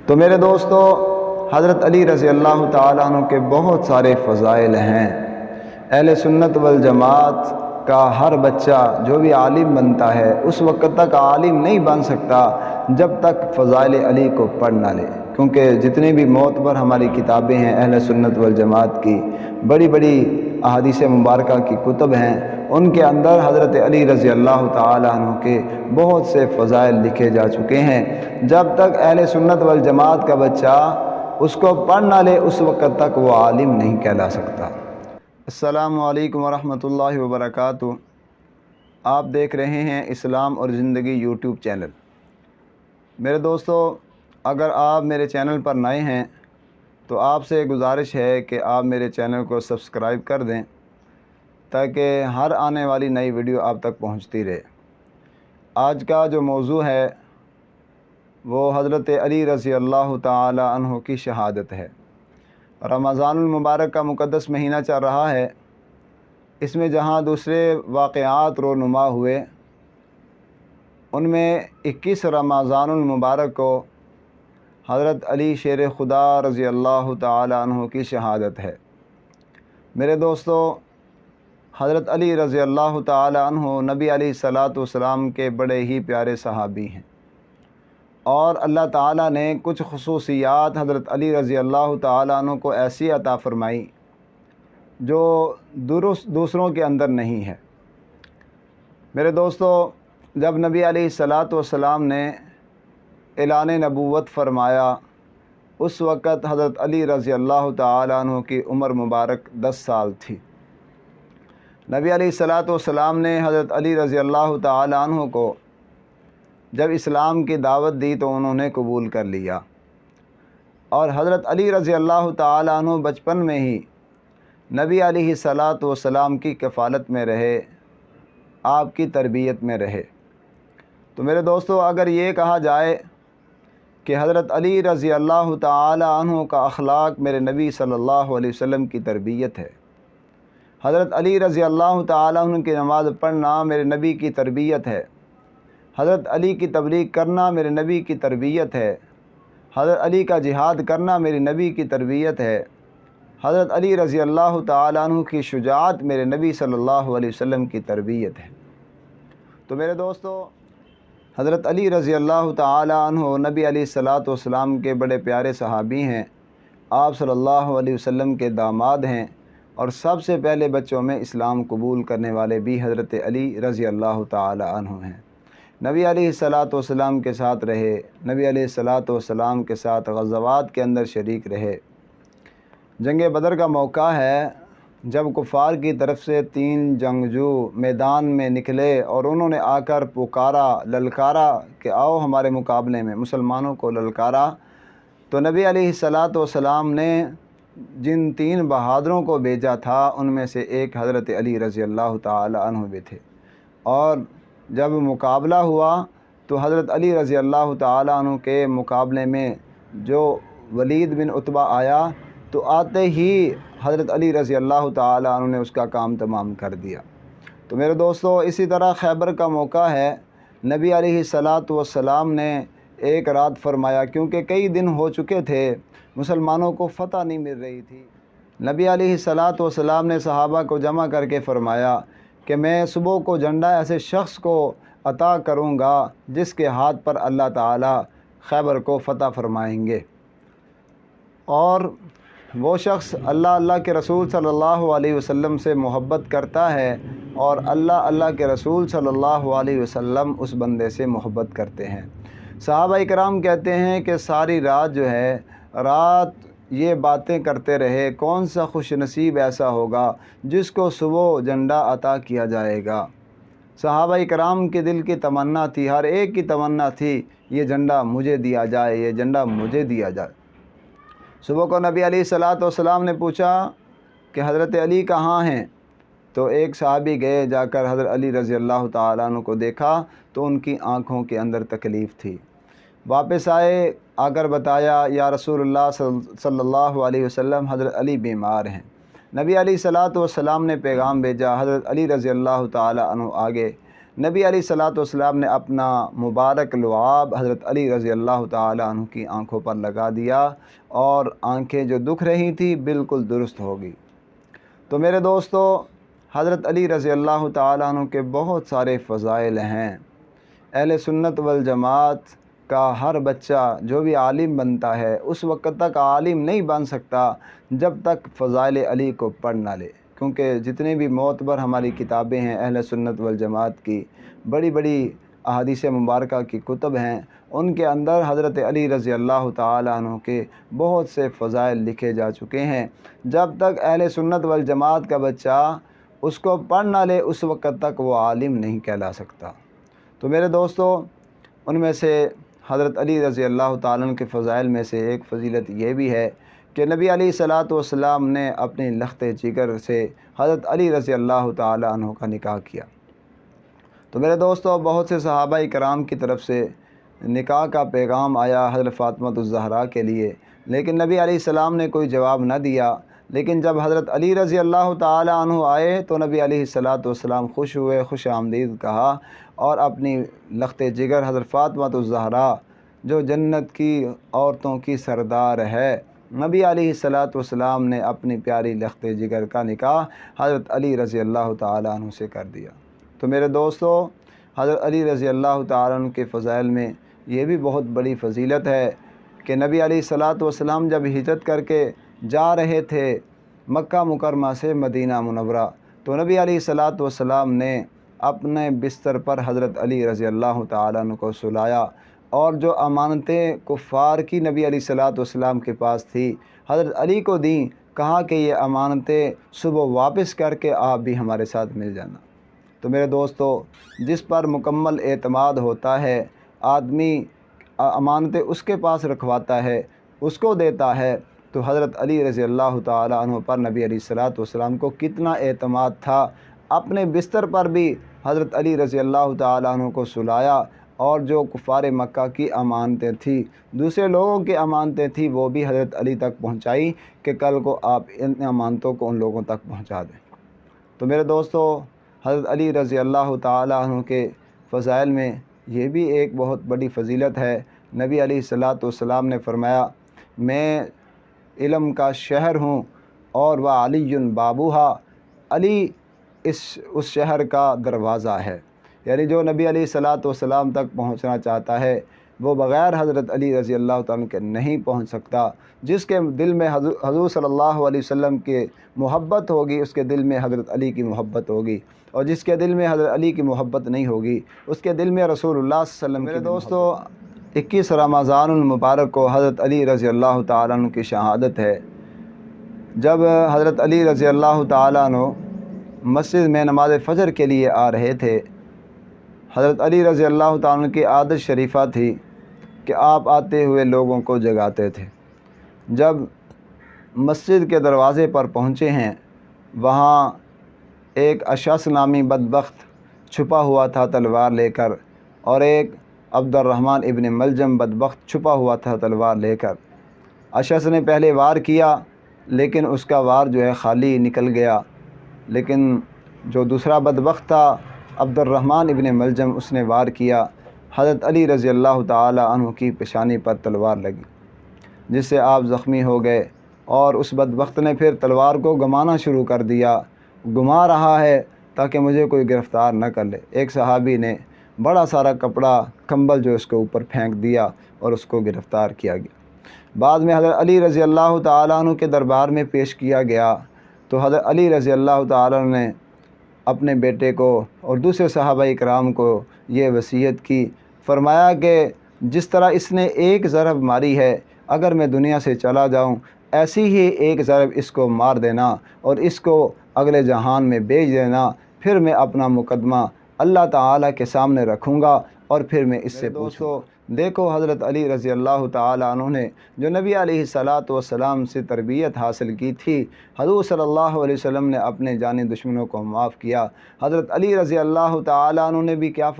تو میرے دوستو، حضرت علی رضی اللہ تعالیٰ عنہ کے بہت سارے فضائل ہیں۔ اہل سنت والجماعت کا ہر بچہ جو بھی عالم بنتا ہے اس وقت تک عالم نہیں بن سکتا جب تک فضائل علی کو پڑھ نہ لے، کیونکہ جتنے بھی معتبر ہماری کتابیں ہیں اہل سنت والجماعت کی، بڑی بڑی احادیث مبارکہ کی کتب ہیں، ان کے اندر حضرت علی رضی اللہ تعالیٰ عنہ کے بہت سے فضائل لکھے جا چکے ہیں۔ جب تک اہل سنت والجماعت کا بچہ اس کو پڑھ نہ لے اس وقت تک وہ عالم نہیں کہلا سکتا۔ السلام علیکم ورحمۃ اللہ وبرکاتہ۔ آپ دیکھ رہے ہیں اسلام اور زندگی یوٹیوب چینل۔ میرے دوستو، اگر آپ میرے چینل پر نئے ہیں تو آپ سے گزارش ہے کہ آپ میرے چینل کو سبسکرائب کر دیں تاکہ ہر آنے والی نئی ویڈیو آپ تک پہنچتی رہے۔ آج کا جو موضوع ہے وہ حضرت علی رضی اللہ تعالی عنہ کی شہادت ہے۔ رمضان المبارک کا مقدس مہینہ چل رہا ہے، اس میں جہاں دوسرے واقعات رونما ہوئے، ان میں 21 رمضان المبارک کو حضرت علی شیر خدا رضی اللہ تعالی عنہ کی شہادت ہے۔ میرے دوستو، حضرت علی رضی اللہ تعالی عنہ نبی علیہ الصلاۃ والسلام کے بڑے ہی پیارے صحابی ہیں، اور اللہ تعالیٰ نے کچھ خصوصیات حضرت علی رضی اللہ تعالیٰ عنہ کو ایسی عطا فرمائی جو دوسروں کے اندر نہیں ہے۔ میرے دوستو، جب نبی علیہ الصلاۃ والسلام نے اعلان نبوت فرمایا اس وقت حضرت علی رضی اللہ تعالیٰ عنہ کی عمر مبارک 10 سال تھی۔ نبی علیہ الصلاۃ والسلام نے حضرت علی رضی اللہ تعالیٰ عنہ کو جب اسلام کی دعوت دی تو انہوں نے قبول کر لیا، اور حضرت علی رضی اللہ تعالیٰ عنہ بچپن میں ہی نبی علیہ الصلاۃ والسلام کی کفالت میں رہے، آپ کی تربیت میں رہے۔ تو میرے دوستو، اگر یہ کہا جائے کہ حضرت علی رضی اللہ تعالیٰ عنہ کا اخلاق میرے نبی صلی اللہ علیہ وسلم کی تربیت ہے، حضرت علی رضی اللہ تعالیٰ عنہ کی نماز پڑھنا میرے نبی کی تربیت ہے، حضرت علی کی تبلیغ کرنا میرے نبی کی تربیت ہے، حضرت علی کا جہاد کرنا میرے نبی کی تربیت ہے، حضرت علی رضی اللہ تعالیٰ عنہ کی شجاعت میرے نبی صلی اللہ علیہ وسلم کی تربیت ہے۔ تو میرے دوستو، حضرت علی رضی اللہ تعالیٰ عنہ نبی علیہ الصلاۃ والسلام کے بڑے پیارے صحابی ہیں، آپ صلی اللہ علیہ وسلم کے داماد ہیں، اور سب سے پہلے بچوں میں اسلام قبول کرنے والے بھی حضرت علی رضی اللہ تعالیٰ عنہ ہیں۔ نبی علیہ الصلاۃ والسلام کے ساتھ رہے، نبی علیہ الصلاۃ والسلام کے ساتھ غزوات کے اندر شریک رہے۔ جنگ بدر کا موقع ہے جب کفار کی طرف سے 3 جنگجو میدان میں نکلے اور انہوں نے آ کر پکارا، للکارا کہ آؤ ہمارے مقابلے میں، مسلمانوں کو للکارا۔ تو نبی علیہ الصلاۃ والسلام نے جن 3 بہادروں کو بھیجا تھا ان میں سے ایک حضرت علی رضی اللہ تعالی عنہ بھی تھے، اور جب مقابلہ ہوا تو حضرت علی رضی اللہ تعالی عنہ کے مقابلے میں جو ولید بن عتبہ آیا تو آتے ہی حضرت علی رضی اللہ تعالی عنہ نے اس کا کام تمام کر دیا۔ تو میرے دوستو، اسی طرح خیبر کا موقع ہے، نبی علیہ الصلاۃ والسلام نے ایک رات فرمایا، کیونکہ کئی دن ہو چکے تھے مسلمانوں کو فتح نہیں مل رہی تھی۔ نبی علیہ الصلاۃ والسلام نے صحابہ کو جمع کر کے فرمایا کہ میں صبح کو جھنڈا ایسے شخص کو عطا کروں گا جس کے ہاتھ پر اللہ تعالی خیبر کو فتح فرمائیں گے، اور وہ شخص اللہ کے رسول صلی اللہ علیہ وسلم سے محبت کرتا ہے، اور اللہ کے رسول صلی اللہ علیہ وسلم اس بندے سے محبت کرتے ہیں۔ صحابہ اکرام کہتے ہیں کہ ساری رات جو ہے یہ باتیں کرتے رہے، کون سا خوش نصیب ایسا ہوگا جس کو صبح جھنڈا عطا کیا جائے گا۔ صحابہ اکرام کے دل کی تمنا تھی، ہر ایک کی تمنا تھی، یہ جھنڈا مجھے دیا جائے، یہ جھنڈا مجھے دیا جائے۔ صبح کو نبی علیہ الصلاۃ والسلام نے پوچھا کہ حضرت علی کہاں ہیں؟ تو ایک صحابی گئے، جا کر حضرت علی رضی اللہ تعالیٰ عنہ کو دیکھا تو ان کی آنکھوں کے اندر تکلیف تھی۔ واپس آئے، آ کر بتایا، یا رسول اللہ صلی اللہ علیہ وسلم، حضرت علی بیمار ہیں۔ نبی علیہ الصلاۃ والسلام نے پیغام بھیجا، حضرت علی رضی اللہ تعالیٰ عنہ آگے نبی علیہ السلام نے اپنا مبارک لعاب حضرت علی رضی اللہ تعالیٰ عنہ کی آنکھوں پر لگا دیا اور آنکھیں جو دکھ رہی تھی بالکل درست ہو گئی۔ تو میرے دوستو، حضرت علی رضی اللہ تعالیٰ عنہ کے بہت سارے فضائل ہیں۔ اہل سنت والجماعت کا ہر بچہ جو بھی عالم بنتا ہے اس وقت تک عالم نہیں بن سکتا جب تک فضائل علی کو پڑھ نہ لے، کیونکہ جتنے بھی معتبر ہماری کتابیں ہیں اہل سنت والجماعت کی، بڑی بڑی احادیث مبارکہ کی کتب ہیں، ان کے اندر حضرت علی رضی اللہ تعالیٰ عنہ کے بہت سے فضائل لکھے جا چکے ہیں۔ جب تک اہل سنت والجماعت کا بچہ اس کو پڑھ نہ لے اس وقت تک وہ عالم نہیں کہلا سکتا۔ تو میرے دوستو، ان میں سے حضرت علی رضی اللہ تعالیٰ عنہ کے فضائل میں سے ایک فضیلت یہ بھی ہے کہ نبی علیہ السلام نے اپنی لخت جگر سے حضرت علی رضی اللہ تعالیٰ عنہ کا نکاح کیا۔ تو میرے دوستو، بہت سے صحابہ کرام کی طرف سے نکاح کا پیغام آیا حضرت فاطمہ الزہرا کے لیے، لیکن نبی علیہ السلام نے کوئی جواب نہ دیا۔ لیکن جب حضرت علی رضی اللہ تعالیٰ عنہ آئے تو نبی علیہ السلام خوش ہوئے، خوش آمدید کہا، اور اپنی لخت جگر حضرت فاطمہ الزہرا جو جنت کی عورتوں کی سردار ہے، نبی علیہ السلام نے اپنی پیاری لخت جگر کا نکاح حضرت علی رضی اللہ تعالیٰ عنہ سے کر دیا۔ تو میرے دوستو، حضرت علی رضی اللہ تعالیٰ عنہ کے فضائل میں یہ بھی بہت بڑی فضیلت ہے کہ نبی علیہ السلام جب ہجرت کر کے جا رہے تھے مکہ مکرمہ سے مدینہ منورہ، تو نبی علیہ السلام نے اپنے بستر پر حضرت علی رضی اللہ تعالیٰ عنہ کو سلایا، اور جو امانتیں کفار کی نبی علیہ السلام کے پاس تھی حضرت علی کو دیں، کہا کہ یہ امانتیں صبح واپس کر کے آپ بھی ہمارے ساتھ مل جانا۔ تو میرے دوستو، جس پر مکمل اعتماد ہوتا ہے، آدمی امانتیں اس کے پاس رکھواتا ہے، اس کو دیتا ہے، تو حضرت علی رضی اللہ تعالیٰ عنہ پر نبی علیہ السلام کو کتنا اعتماد تھا۔ اپنے بستر پر بھی حضرت علی رضی اللہ تعالیٰ عنہ کو سلایا، اور جو کفار مکہ کی امانتیں تھیں، دوسرے لوگوں کی امانتیں تھیں، وہ بھی حضرت علی تک پہنچائی کہ کل کو آپ ان امانتوں کو ان لوگوں تک پہنچا دیں۔ تو میرے دوستو، حضرت علی رضی اللہ تعالیٰ عنہ کے فضائل میں یہ بھی ایک بہت بڑی فضیلت ہے۔ نبی علیہ السلام نے فرمایا، میں علم کا شہر ہوں اور وہ علی بابوہا، علی اس شہر کا دروازہ ہے۔ یعنی جو نبی علیہ السلام تک پہنچنا چاہتا ہے وہ بغیر حضرت علی رضی اللہ تعالیٰ کے نہیں پہنچ سکتا۔ جس کے دل میں حضور صلی اللہ علیہ وسلم کی محبت ہوگی اس کے دل میں حضرت علی کی محبت ہوگی، اور جس کے دل میں حضرت علی کی محبت نہیں ہوگی اس کے دل میں رسول اللہ صلی اللہ علیہ وسلم کی۔ میرے دوستو، 21 رمضان المبارک کو حضرت علی رضی اللہ تعالیٰ عنہ کی شہادت ہے۔ جب حضرت علی رضی اللہ تعالیٰ عنہ مسجد میں نماز فجر کے لیے آ رہے تھے، حضرت علی رضی اللہ تعالیٰ عنہ کی عادت شریفہ تھی کہ آپ آتے ہوئے لوگوں کو جگاتے تھے۔ جب مسجد کے دروازے پر پہنچے ہیں، وہاں ایک اشعث نامی بدبخت چھپا ہوا تھا تلوار لے کر، اور ایک عبد الرحمن ابن ملجم بدبخت چھپا ہوا تھا تلوار لے کر۔ اشعث نے پہلے وار کیا لیکن اس کا وار جو ہے خالی نکل گیا، لیکن جو دوسرا بدبخت تھا عبد الرحمن ابن ملجم، اس نے وار کیا۔ حضرت علی رضی اللہ تعالیٰ عنہ کی پیشانی پر تلوار لگی جس سے آپ زخمی ہو گئے، اور اس بدبخت نے پھر تلوار کو گھمانا شروع کر دیا، گھما رہا ہے تاکہ مجھے کوئی گرفتار نہ کر لے۔ ایک صحابی نے بڑا سارا کپڑا کمبل جو اس کے اوپر پھینک دیا اور اس کو گرفتار کیا گیا۔ بعد میں حضرت علی رضی اللہ تعالیٰ عنہ کے دربار میں پیش کیا گیا، تو حضرت علی رضی اللہ تعالیٰ عنہ نے اپنے بیٹے کو اور دوسرے صحابہ کرام کو یہ وصیت کی، فرمایا کہ جس طرح اس نے ایک ضرب ماری ہے، اگر میں دنیا سے چلا جاؤں ایسی ہی ایک ضرب اس کو مار دینا اور اس کو اگلے جہان میں بیچ دینا، پھر میں اپنا مقدمہ اللہ تعالیٰ کے سامنے رکھوں گا اور پھر میں اس سے پوچھوں۔ دیکھو حضرت علی رضی اللہ تعالیٰ عنہ نے جو نبی علیہ السلام سے تربیت حاصل کی تھی، حضور صلی اللہ علیہ وسلم نے اپنے جانی دشمنوں کو معاف کیا۔ حضرت علی رضی اللہ تعالیٰ عنہ نے بھی کیا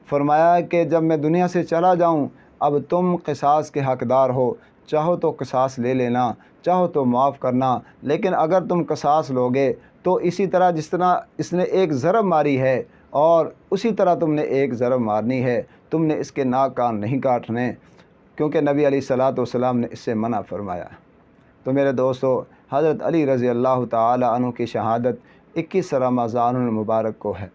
فرمایا کہ جب میں دنیا سے چلا جاؤں اب تم قصاص کے حقدار ہو، چاہو تو قصاص لے لینا، چاہو تو معاف کرنا، لیکن اگر تم قصاص لوگے تو اسی طرح جس طرح اس نے ایک ضرب ماری ہے اور اسی طرح تم نے ایک ضرب مارنی ہے، تم نے اس کے ناک کان نہیں کاٹنے، کیونکہ نبی علیہ الصلاۃ والسلام نے اس سے منع فرمایا۔ تو میرے دوستو، حضرت علی رضی اللہ تعالی عنہ کی شہادت 21 رمضان المبارک کو ہے۔